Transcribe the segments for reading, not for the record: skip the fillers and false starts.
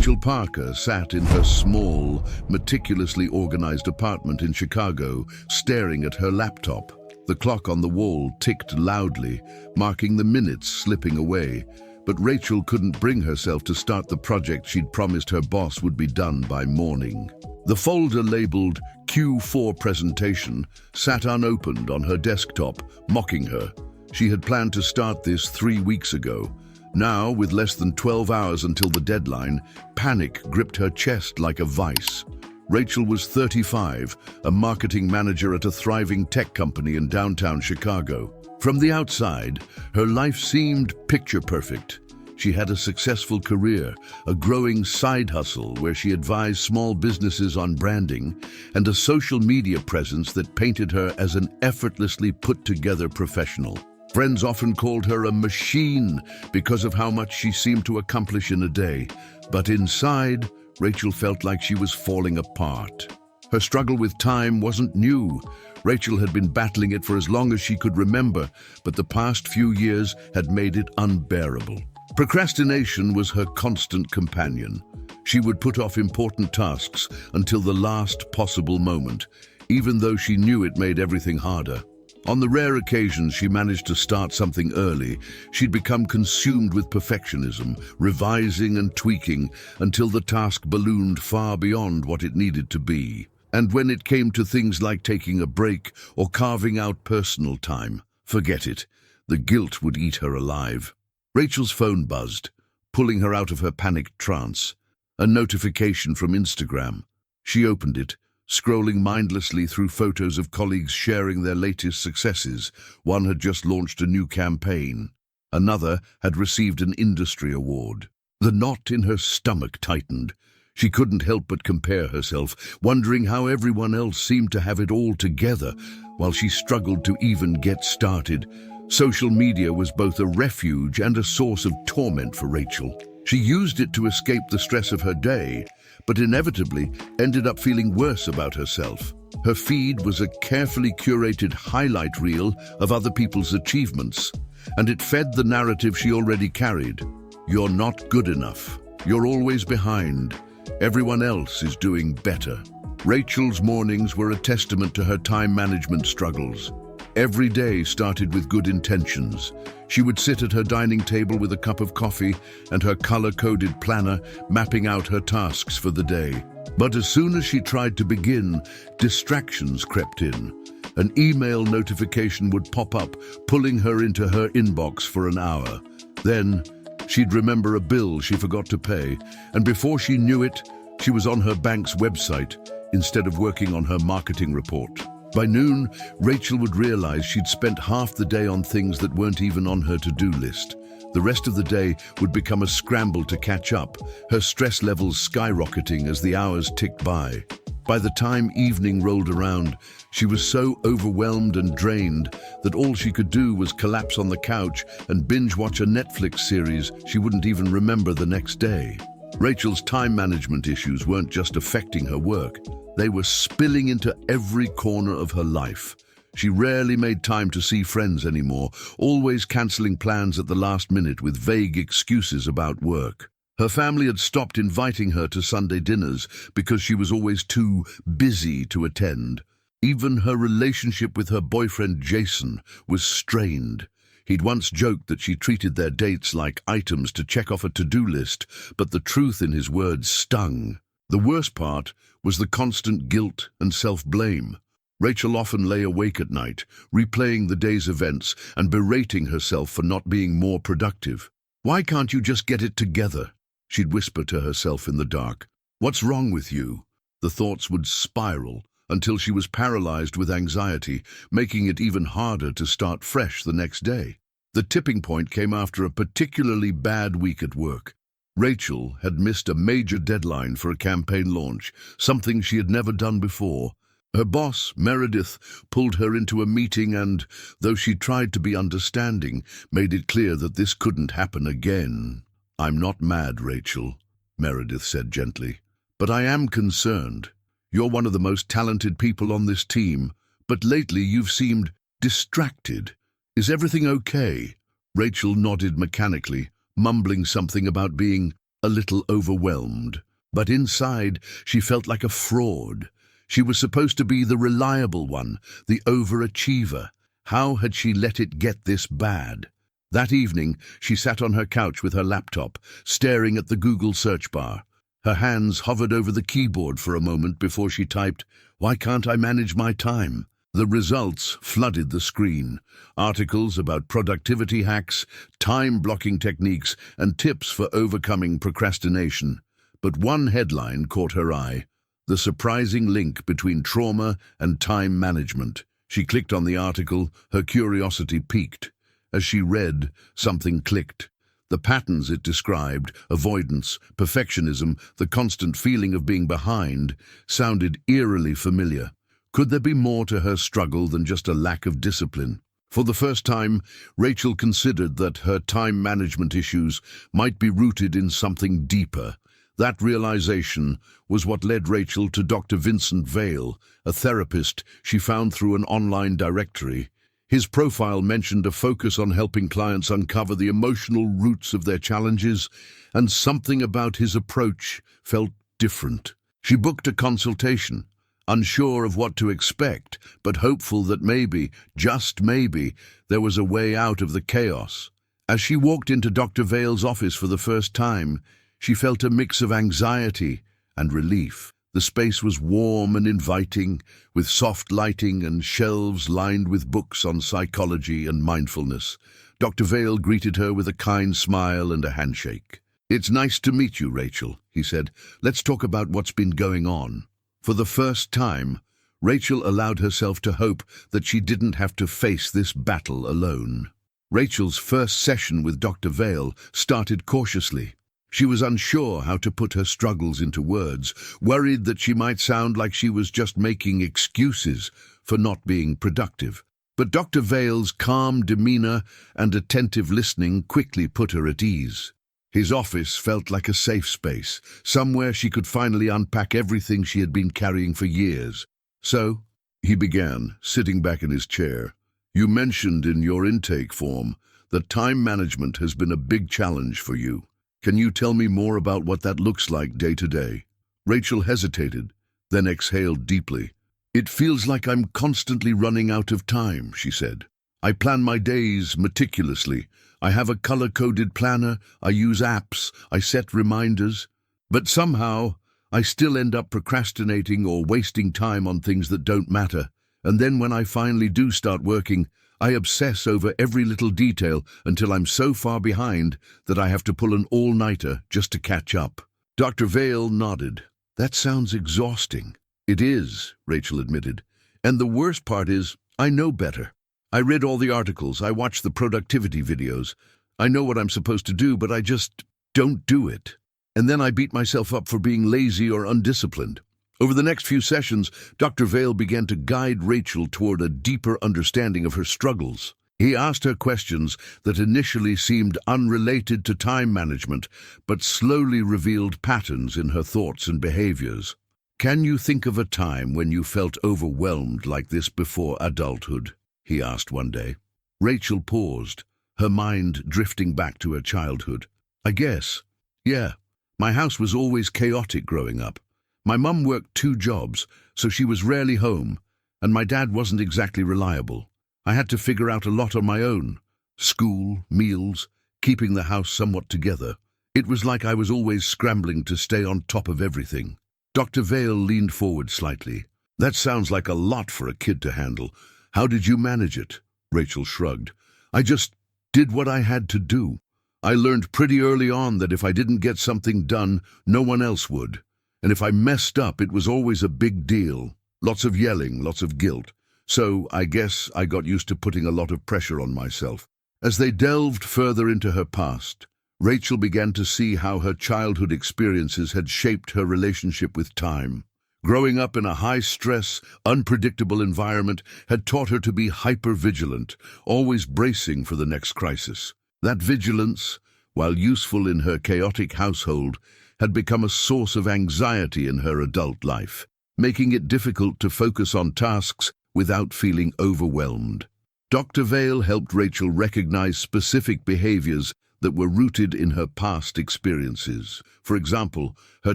Rachel Parker sat in her small, meticulously organized apartment in Chicago, staring at her laptop. The clock on the wall ticked loudly, marking the minutes slipping away. But Rachel couldn't bring herself to start the project she'd promised her boss would be done by morning. The folder labeled Q4 Presentation sat unopened on her desktop, mocking her. She had planned to start this 3 weeks ago. Now, with less than 12 hours until the deadline, panic gripped her chest like a vice. Rachel was 35, a marketing manager at a thriving tech company in downtown Chicago. From the outside, her life seemed picture perfect. She had a successful career, a growing side hustle where she advised small businesses on branding, and a social media presence that painted her as an effortlessly put-together professional. Friends often called her a machine because of how much she seemed to accomplish in a day. But inside, Rachel felt like she was falling apart. Her struggle with time wasn't new. Rachel had been battling it for as long as she could remember, but the past few years had made it unbearable. Procrastination was her constant companion. She would put off important tasks until the last possible moment, even though she knew it made everything harder. On the rare occasions she managed to start something early, she'd become consumed with perfectionism, revising and tweaking until the task ballooned far beyond what it needed to be. And when it came to things like taking a break or carving out personal time, forget it. The guilt would eat her alive. Rachel's phone buzzed, pulling her out of her panicked trance. A notification from Instagram. She opened it, scrolling mindlessly through photos of colleagues sharing their latest successes. One had just launched a new campaign. Another had received an industry award. The knot in her stomach tightened. She couldn't help but compare herself, wondering how everyone else seemed to have it all together, while she struggled to even get started. Social media was both a refuge and a source of torment for Rachel. She used it to escape the stress of her day, but inevitably ended up feeling worse about herself. Her feed was a carefully curated highlight reel of other people's achievements, and it fed the narrative she already carried. You're not good enough. You're always behind. Everyone else is doing better. Rachel's mornings were a testament to her time management struggles. Every day started with good intentions. She would sit at her dining table with a cup of coffee and her color-coded planner, mapping out her tasks for the day. But as soon as she tried to begin, distractions crept in. An email notification would pop up, pulling her into her inbox for an hour. Then, she'd remember a bill she forgot to pay, and before she knew it, she was on her bank's website instead of working on her marketing report. By noon, Rachel would realize she'd spent half the day on things that weren't even on her to-do list. The rest of the day would become a scramble to catch up, her stress levels skyrocketing as the hours ticked by. By the time evening rolled around, she was so overwhelmed and drained that all she could do was collapse on the couch and binge-watch a Netflix series she wouldn't even remember the next day. Rachel's time management issues weren't just affecting her work. They were spilling into every corner of her life. She rarely made time to see friends anymore, always canceling plans at the last minute with vague excuses about work. Her family had stopped inviting her to Sunday dinners because she was always too busy to attend. Even her relationship with her boyfriend Jason was strained. He'd once joked that she treated their dates like items to check off a to-do list, but the truth in his words stung. The worst part was the constant guilt and self-blame. Rachel often lay awake at night, replaying the day's events and berating herself for not being more productive. "Why can't you just get it together?" she'd whisper to herself in the dark. "What's wrong with you?" The thoughts would spiral until she was paralyzed with anxiety, making it even harder to start fresh the next day. The tipping point came after a particularly bad week at work. Rachel had missed a major deadline for a campaign launch, something she had never done before. Her boss, Meredith, pulled her into a meeting and, though she tried to be understanding, made it clear that this couldn't happen again. "I'm not mad, Rachel," Meredith said gently, "but I am concerned. You're one of the most talented people on this team, but lately you've seemed distracted. Is everything okay?" Rachel nodded mechanically, mumbling something about being a little overwhelmed. But inside, she felt like a fraud. She was supposed to be the reliable one, the overachiever. How had she let it get this bad? That evening, she sat on her couch with her laptop, staring at the Google search bar. Her hands hovered over the keyboard for a moment before she typed, "Why can't I manage my time?" The results flooded the screen. Articles about productivity hacks, time-blocking techniques, and tips for overcoming procrastination. But one headline caught her eye: the surprising link between trauma and time management. She clicked on the article, her curiosity piqued. As she read, something clicked. The patterns it described, avoidance, perfectionism, the constant feeling of being behind, sounded eerily familiar. Could there be more to her struggle than just a lack of discipline? For the first time, Rachel considered that her time management issues might be rooted in something deeper. That realization was what led Rachel to Dr. Vincent Vale, a therapist she found through an online directory. His profile mentioned a focus on helping clients uncover the emotional roots of their challenges, and something about his approach felt different. She booked a consultation, unsure of what to expect, but hopeful that maybe, just maybe, there was a way out of the chaos. As she walked into Dr. Vale's office for the first time, she felt a mix of anxiety and relief. The space was warm and inviting, with soft lighting and shelves lined with books on psychology and mindfulness. Dr. Vale greeted her with a kind smile and a handshake. "It's nice to meet you, Rachel," he said. "Let's talk about what's been going on." For the first time, Rachel allowed herself to hope that she didn't have to face this battle alone. Rachel's first session with Dr. Vale started cautiously. She was unsure how to put her struggles into words, worried that she might sound like she was just making excuses for not being productive. But Dr. Vale's calm demeanor and attentive listening quickly put her at ease. His office felt like a safe space, somewhere she could finally unpack everything she had been carrying for years. "So," he began, sitting back in his chair, "you mentioned in your intake form that time management has been a big challenge for you. Can you tell me more about what that looks like day to day?" Rachel hesitated, then exhaled deeply. "It feels like I'm constantly running out of time," she said. "I plan my days meticulously. I have a color-coded planner, I use apps, I set reminders. But somehow, I still end up procrastinating or wasting time on things that don't matter. And then when I finally do start working, I obsess over every little detail until I'm so far behind that I have to pull an all-nighter just to catch up." Dr. Vale nodded. "That sounds exhausting." "It is," Rachel admitted. "And the worst part is, I know better. I read all the articles, I watched the productivity videos. I know what I'm supposed to do, but I just don't do it. And then I beat myself up for being lazy or undisciplined." Over the next few sessions, Dr. Vale began to guide Rachel toward a deeper understanding of her struggles. He asked her questions that initially seemed unrelated to time management, but slowly revealed patterns in her thoughts and behaviors. "Can you think of a time when you felt overwhelmed like this before adulthood?" he asked one day. Rachel paused, her mind drifting back to her childhood. "I guess. Yeah. My house was always chaotic growing up. My mum worked 2 jobs, so she was rarely home, and my dad wasn't exactly reliable. I had to figure out a lot on my own. School, meals, keeping the house somewhat together. It was like I was always scrambling to stay on top of everything." Dr. Vale leaned forward slightly. "That sounds like a lot for a kid to handle. How did you manage it?" Rachel shrugged. "I just did what I had to do. I learned pretty early on that if I didn't get something done, no one else would. And if I messed up, it was always a big deal. Lots of yelling, lots of guilt. So I guess I got used to putting a lot of pressure on myself." As they delved further into her past, Rachel began to see how her childhood experiences had shaped her relationship with time. Growing up in a high-stress, unpredictable environment had taught her to be hyper-vigilant, always bracing for the next crisis. That vigilance, while useful in her chaotic household, had become a source of anxiety in her adult life, making it difficult to focus on tasks without feeling overwhelmed. Dr. Vale helped Rachel recognize specific behaviors that were rooted in her past experiences. For example, her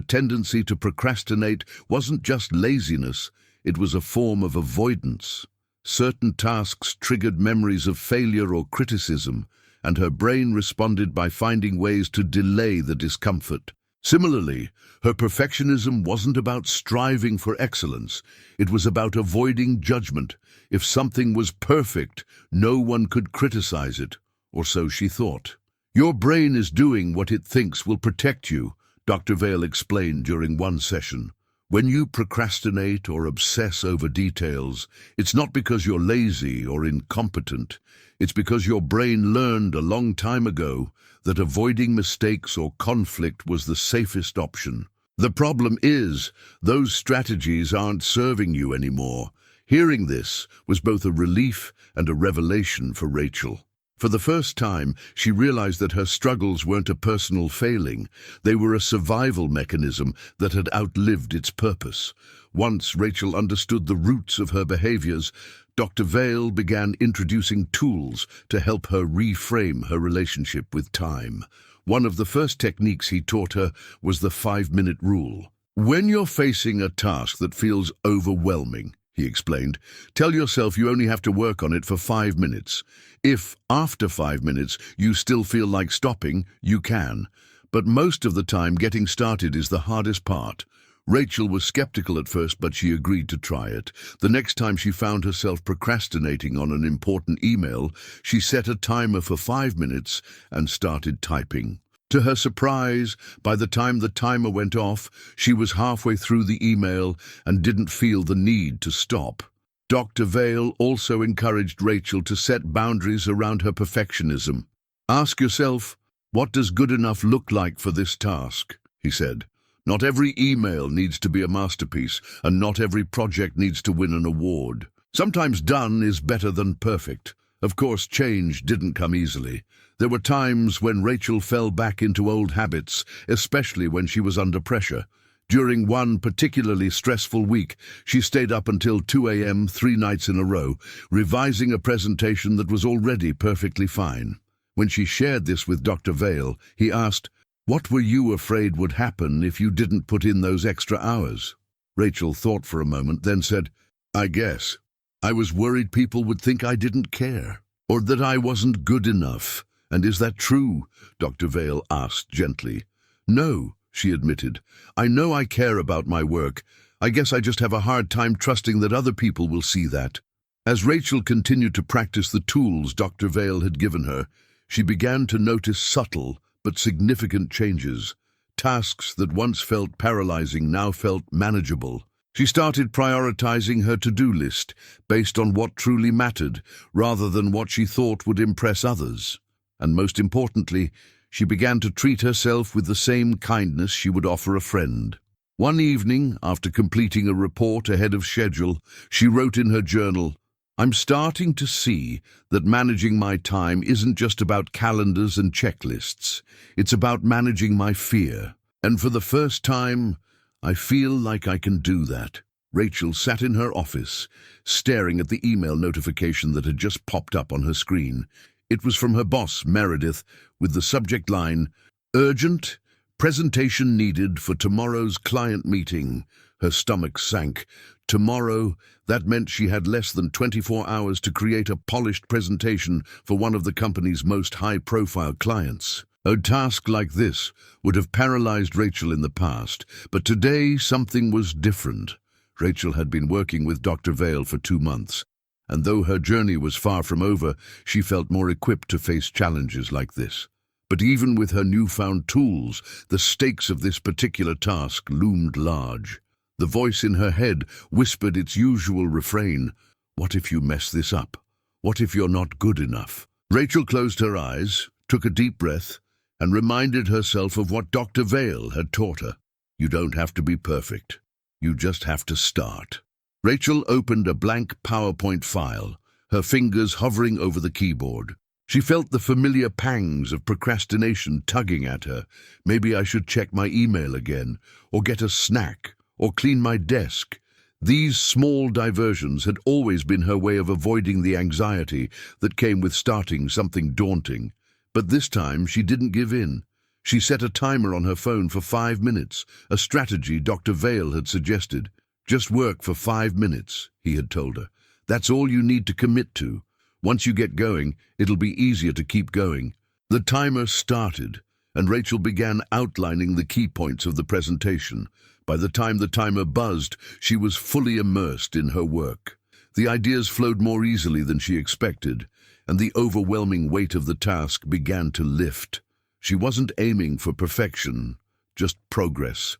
tendency to procrastinate wasn't just laziness, it was a form of avoidance. Certain tasks triggered memories of failure or criticism, and her brain responded by finding ways to delay the discomfort. Similarly, her perfectionism wasn't about striving for excellence, it was about avoiding judgment. If something was perfect, no one could criticize it, or so she thought. Your brain is doing what it thinks will protect you, Dr. Vale explained during one session. When you procrastinate or obsess over details, it's not because you're lazy or incompetent. It's because your brain learned a long time ago that avoiding mistakes or conflict was the safest option. The problem is, those strategies aren't serving you anymore. Hearing this was both a relief and a revelation for Rachel. For the first time, she realized that her struggles weren't a personal failing. They were a survival mechanism that had outlived its purpose. Once Rachel understood the roots of her behaviors, Dr. Vale began introducing tools to help her reframe her relationship with time. One of the first techniques he taught her was the 5-minute rule. When you're facing a task that feels overwhelming, he explained, tell yourself you only have to work on it for 5 minutes. If, after 5 minutes, you still feel like stopping, you can. But most of the time, getting started is the hardest part. Rachel was skeptical at first, but she agreed to try it. The next time she found herself procrastinating on an important email, she set a timer for 5 minutes and started typing. To her surprise, by the time the timer went off, she was halfway through the email and didn't feel the need to stop. Dr. Vale also encouraged Rachel to set boundaries around her perfectionism. Ask yourself, what does good enough look like for this task? He said. Not every email needs to be a masterpiece, and not every project needs to win an award. Sometimes done is better than perfect. Of course, change didn't come easily. There were times when Rachel fell back into old habits, especially when she was under pressure. During one particularly stressful week, she stayed up until 2 a.m. 3 nights in a row, revising a presentation that was already perfectly fine. When she shared this with Dr. Vale, he asked, "What were you afraid would happen if you didn't put in those extra hours?" Rachel thought for a moment, then said, "I guess. I was worried people would think I didn't care, or that I wasn't good enough." "And is that true?" Dr. Vale asked gently. "No," she admitted. "I know I care about my work. I guess I just have a hard time trusting that other people will see that." As Rachel continued to practice the tools Dr. Vale had given her, she began to notice subtle but significant changes. Tasks that once felt paralyzing now felt manageable. She started prioritizing her to-do list based on what truly mattered, rather than what she thought would impress others. And most importantly, she began to treat herself with the same kindness she would offer a friend. One evening, after completing a report ahead of schedule, she wrote in her journal, "I'm starting to see that managing my time isn't just about calendars and checklists. It's about managing my fear. And for the first time, I feel like I can do that." Rachel sat in her office, staring at the email notification that had just popped up on her screen. It was from her boss, Meredith, with the subject line, "Urgent, presentation needed for tomorrow's client meeting." Her stomach sank. Tomorrow, that meant she had less than 24 hours to create a polished presentation for one of the company's most high-profile clients. A task like this would have paralyzed Rachel in the past, but today something was different. Rachel had been working with Dr. Vale for 2 months, and though her journey was far from over, she felt more equipped to face challenges like this. But even with her newfound tools, the stakes of this particular task loomed large. The voice in her head whispered its usual refrain, "What if you mess this up? What if you're not good enough?" Rachel closed her eyes, took a deep breath, and reminded herself of what Dr. Vale had taught her. You don't have to be perfect. You just have to start. Rachel opened a blank PowerPoint file, her fingers hovering over the keyboard. She felt the familiar pangs of procrastination tugging at her. Maybe I should check my email again, or get a snack, or clean my desk. These small diversions had always been her way of avoiding the anxiety that came with starting something daunting. But this time she didn't give in. She set a timer on her phone for 5 minutes, a strategy Dr. Vale had suggested. Just work for 5 minutes, he had told her. That's all you need to commit to. Once you get going, it'll be easier to keep going. The timer started, and Rachel began outlining the key points of the presentation. By the time the timer buzzed, she was fully immersed in her work. The ideas flowed more easily than she expected, and the overwhelming weight of the task began to lift. She wasn't aiming for perfection, just progress.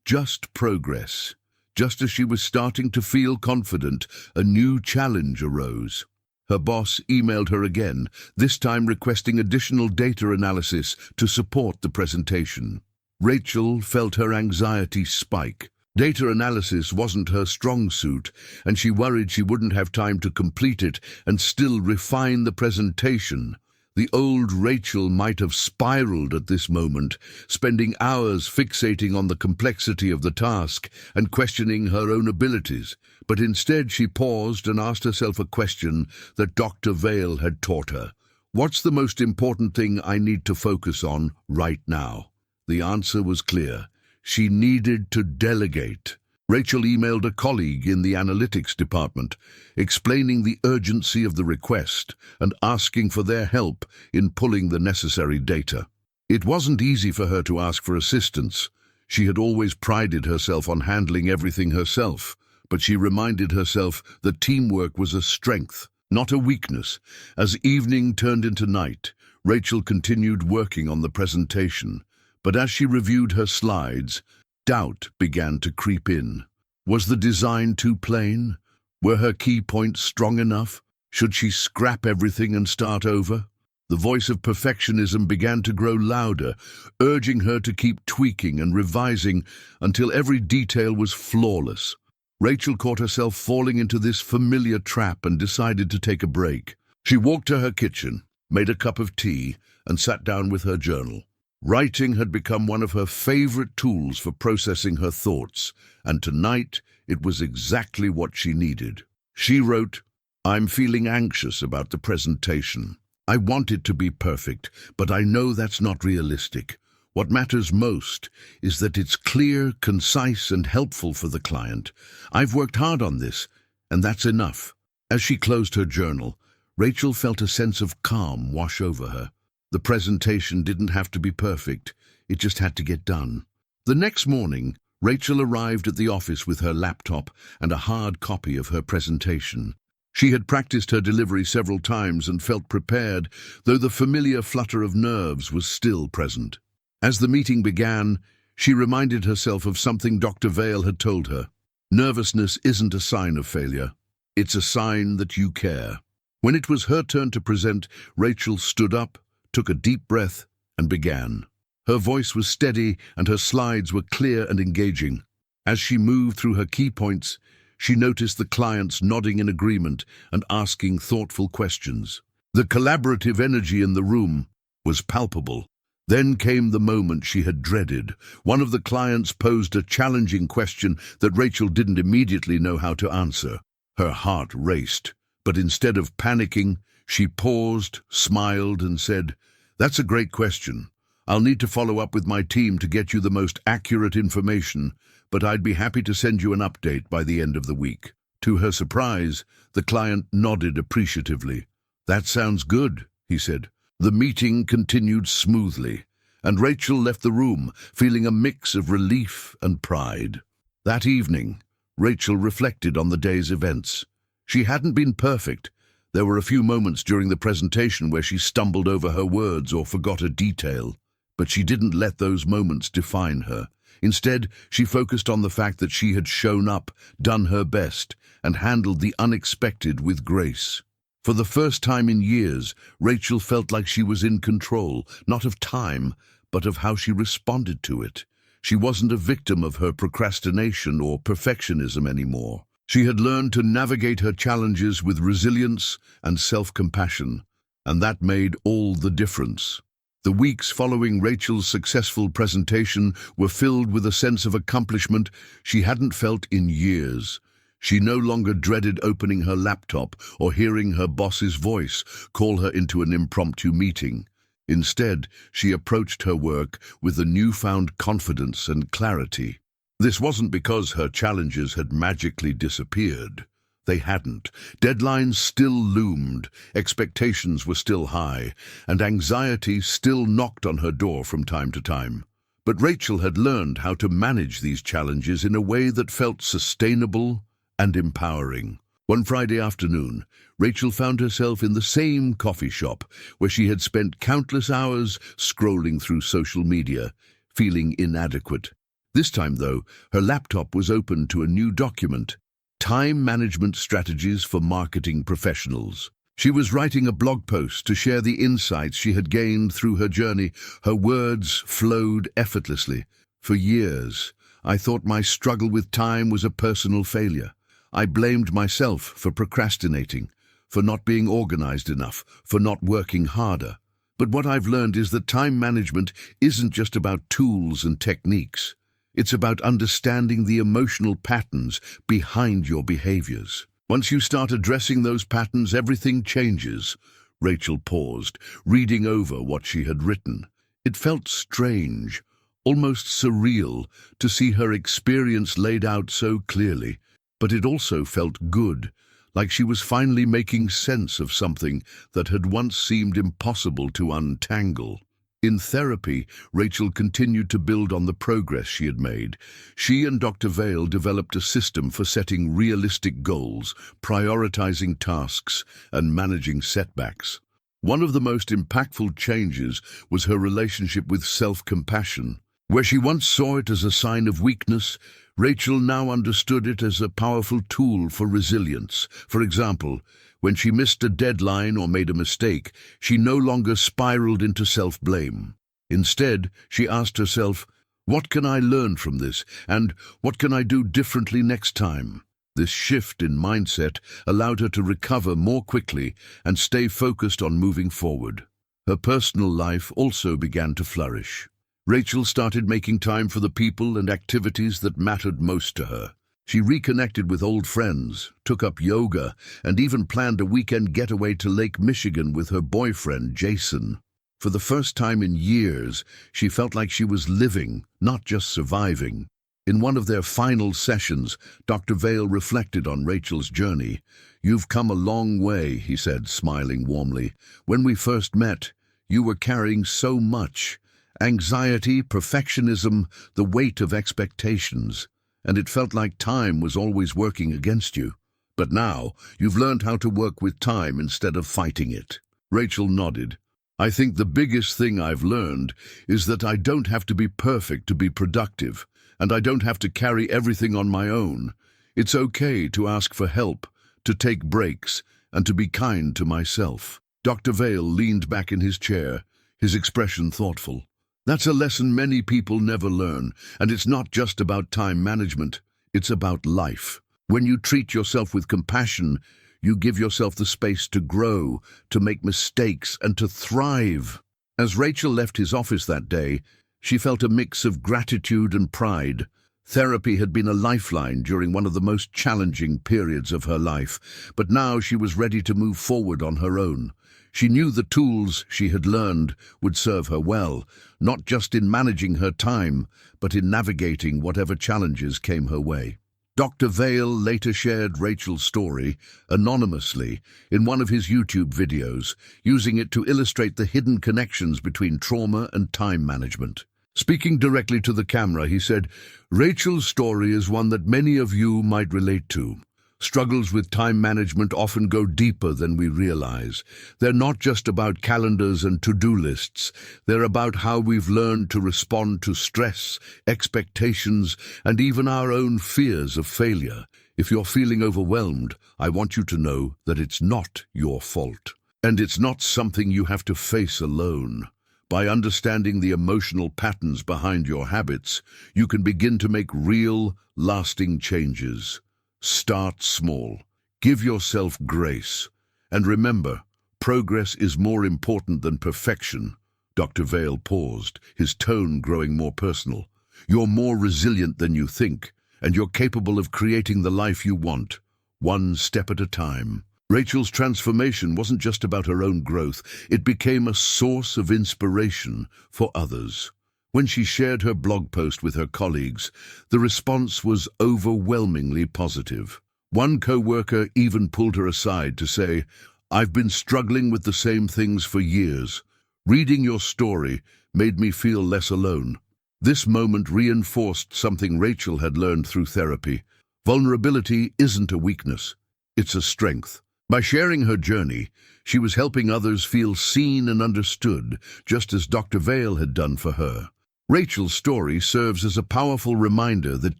Just progress. Just as she was starting to feel confident, a new challenge arose. Her boss emailed her again, this time requesting additional data analysis to support the presentation. Rachel felt her anxiety spike. Data analysis wasn't her strong suit, and she worried she wouldn't have time to complete it and still refine the presentation. The old Rachel might have spiraled at this moment, spending hours fixating on the complexity of the task and questioning her own abilities. But instead she paused and asked herself a question that Dr. Vale had taught her. What's the most important thing I need to focus on right now? The answer was clear. She needed to delegate. Rachel emailed a colleague in the analytics department, explaining the urgency of the request and asking for their help in pulling the necessary data. It wasn't easy for her to ask for assistance. She had always prided herself on handling everything herself, but she reminded herself that teamwork was a strength, not a weakness. As evening turned into night, Rachel continued working on the presentation, but as she reviewed her slides, doubt began to creep in. Was the design too plain? Were her key points strong enough? Should she scrap everything and start over? The voice of perfectionism began to grow louder, urging her to keep tweaking and revising until every detail was flawless. Rachel caught herself falling into this familiar trap and decided to take a break. She walked to her kitchen, made a cup of tea, and sat down with her journal. Writing had become one of her favorite tools for processing her thoughts, and tonight it was exactly what she needed. She wrote, "I'm feeling anxious about the presentation. I want it to be perfect, but I know that's not realistic. What matters most is that it's clear, concise, and helpful for the client. I've worked hard on this, and that's enough." As she closed her journal, Rachel felt a sense of calm wash over her. The presentation didn't have to be perfect, it just had to get done. The next morning, Rachel arrived at the office with her laptop and a hard copy of her presentation. She had practiced her delivery several times and felt prepared, though the familiar flutter of nerves was still present. As the meeting began, she reminded herself of something Dr. Vale had told her. Nervousness isn't a sign of failure. It's a sign that you care. When it was her turn to present, Rachel stood up, took a deep breath, and began. Her voice was steady and her slides were clear and engaging. As she moved through her key points, she noticed the clients nodding in agreement and asking thoughtful questions. The collaborative energy in the room was palpable. Then came the moment she had dreaded. One of the clients posed a challenging question that Rachel didn't immediately know how to answer. Her heart raced, but instead of panicking, she paused, smiled, and said, "That's a great question. I'll need to follow up with my team to get you the most accurate information, but I'd be happy to send you an update by the end of the week." To her surprise, the client nodded appreciatively. "That sounds good," he said. The meeting continued smoothly, and Rachel left the room, feeling a mix of relief and pride. That evening, Rachel reflected on the day's events. She hadn't been perfect. There were a few moments during the presentation where she stumbled over her words or forgot a detail, but she didn't let those moments define her. Instead, she focused on the fact that she had shown up, done her best, and handled the unexpected with grace. For the first time in years, Rachel felt like she was in control, not of time, but of how she responded to it. She wasn't a victim of her procrastination or perfectionism anymore. She had learned to navigate her challenges with resilience and self-compassion, and that made all the difference. The weeks following Rachel's successful presentation were filled with a sense of accomplishment she hadn't felt in years. She no longer dreaded opening her laptop or hearing her boss's voice call her into an impromptu meeting. Instead, she approached her work with a newfound confidence and clarity. This wasn't because her challenges had magically disappeared. They hadn't. Deadlines still loomed, expectations were still high, and anxiety still knocked on her door from time to time. But Rachel had learned how to manage these challenges in a way that felt sustainable and empowering. One Friday afternoon, Rachel found herself in the same coffee shop where she had spent countless hours scrolling through social media, feeling inadequate. This time, though, her laptop was open to a new document: Time Management Strategies for Marketing Professionals. She was writing a blog post to share the insights she had gained through her journey. Her words flowed effortlessly. For years, I thought my struggle with time was a personal failure. I blamed myself for procrastinating, for not being organized enough, for not working harder. But what I've learned is that time management isn't just about tools and techniques. It's about understanding the emotional patterns behind your behaviors. Once you start addressing those patterns, everything changes. Rachel paused, reading over what she had written. It felt strange, almost surreal, to see her experience laid out so clearly. But it also felt good, like she was finally making sense of something that had once seemed impossible to untangle. In therapy, Rachel continued to build on the progress she had made. She and Dr. Vale developed a system for setting realistic goals, prioritizing tasks, and managing setbacks. One of the most impactful changes was her relationship with self-compassion. Where she once saw it as a sign of weakness, Rachel now understood it as a powerful tool for resilience. For example, when she missed a deadline or made a mistake, she no longer spiraled into self-blame. Instead, she asked herself, "What can I learn from this, and what can I do differently next time?" This shift in mindset allowed her to recover more quickly and stay focused on moving forward. Her personal life also began to flourish. Rachel started making time for the people and activities that mattered most to her. She reconnected with old friends, took up yoga, and even planned a weekend getaway to Lake Michigan with her boyfriend, Jason. For the first time in years, she felt like she was living, not just surviving. In one of their final sessions, Dr. Vale reflected on Rachel's journey. "You've come a long way," he said, smiling warmly. "When we first met, you were carrying so much. Anxiety, perfectionism, the weight of expectations. And it felt like time was always working against you. But now, you've learned how to work with time instead of fighting it." Rachel nodded. "I think the biggest thing I've learned is that I don't have to be perfect to be productive, and I don't have to carry everything on my own. It's okay to ask for help, to take breaks, and to be kind to myself." Dr. Vale leaned back in his chair, his expression thoughtful. "That's a lesson many people never learn, and it's not just about time management, it's about life. When you treat yourself with compassion, you give yourself the space to grow, to make mistakes, and to thrive." As Rachel left his office that day, she felt a mix of gratitude and pride. Therapy had been a lifeline during one of the most challenging periods of her life, but now she was ready to move forward on her own. She knew the tools she had learned would serve her well, not just in managing her time, but in navigating whatever challenges came her way. Dr. Vale later shared Rachel's story anonymously in one of his YouTube videos, using it to illustrate the hidden connections between trauma and time management. Speaking directly to the camera, he said, "Rachel's story is one that many of you might relate to. Struggles with time management often go deeper than we realize. They're not just about calendars and to-do lists. They're about how we've learned to respond to stress, expectations, and even our own fears of failure. If you're feeling overwhelmed, I want you to know that it's not your fault. And it's not something you have to face alone. By understanding the emotional patterns behind your habits, you can begin to make real, lasting changes. Start small. Give yourself grace. And remember, progress is more important than perfection." Dr. Vale paused, his tone growing more personal. "You're more resilient than you think, and you're capable of creating the life you want, one step at a time. Rachel's transformation wasn't just about her own growth, it became a source of inspiration for others. When she shared her blog post with her colleagues, the response was overwhelmingly positive. One co-worker even pulled her aside to say, "I've been struggling with the same things for years. Reading your story made me feel less alone." This moment reinforced something Rachel had learned through therapy. Vulnerability isn't a weakness, it's a strength. By sharing her journey, she was helping others feel seen and understood, just as Dr. Vale had done for her. Rachel's story serves as a powerful reminder that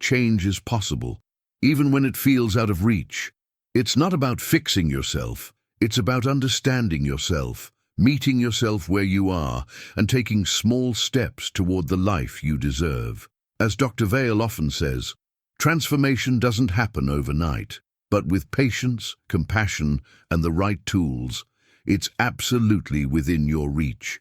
change is possible, even when it feels out of reach. It's not about fixing yourself, it's about understanding yourself, meeting yourself where you are, and taking small steps toward the life you deserve. As Dr. Vale often says, transformation doesn't happen overnight, but with patience, compassion, and the right tools, it's absolutely within your reach.